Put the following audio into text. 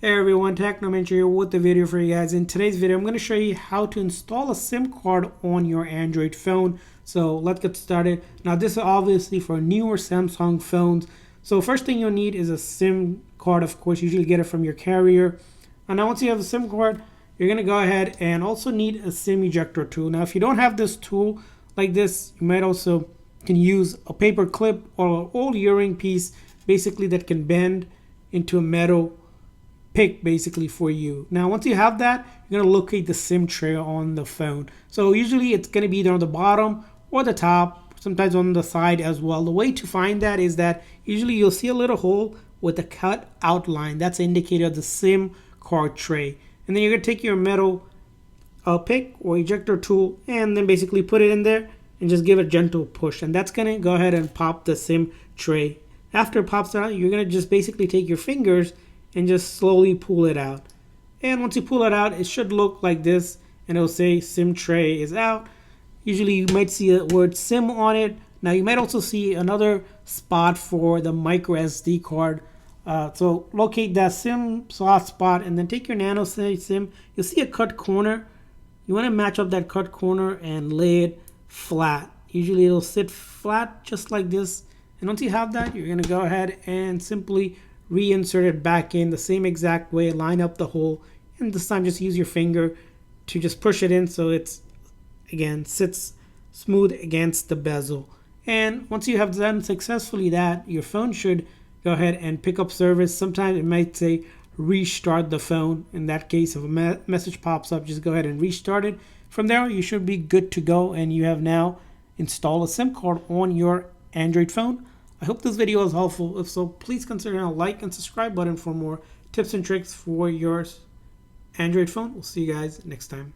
Hey everyone, Technomentary here with the video for you guys. In today's video, I'm going to show you how to install a SIM card on your Android phone. So let's get started. Now this is obviously for newer Samsung phones. So first thing you'll need is a SIM card, of course. Usually get it from your carrier. And now once you have a SIM card, you're going to go ahead and also need a SIM ejector tool. Now if you don't have this tool like this, you might also can use a paper clip or an old earring piece basically that can bend into a metal pick basically for you. Now once you have that, you're going to locate the SIM tray on the phone. So usually it's going to be either on the bottom or the top, sometimes on the side as well. The way to find that is that usually you'll see a little hole with a cut outline. That's an indicator of the SIM card tray. And then you're going to take your metal pick or ejector tool and then basically put it in there and just give a gentle push. And that's going to go ahead and pop the SIM tray. After it pops out, you're going to just basically take your fingers and just slowly pull it out. And once you pull it out, it should look like this, and it'll say SIM tray is out. Usually you might see the word SIM on it. Now you might also see another spot for the micro SD card. So locate that SIM slot spot and then take your nano SIM. You'll see a cut corner. You want to match up that cut corner and lay it flat. Usually it'll sit flat just like this. And once you have that, you're going to go ahead and simply reinsert it back in the same exact way, line up the hole, and this time just use your finger to just push it in so it's, again, sits smooth against the bezel. And once you have done successfully that, your phone should go ahead and pick up service. Sometimes it might say restart the phone. In that case, if a message pops up, just go ahead and restart it. From there, you should be good to go, and you have now installed a SIM card on your Android phone. I hope this video was helpful. If so, please consider a like and subscribe button for more tips and tricks for your Android phone. We'll see you guys next time.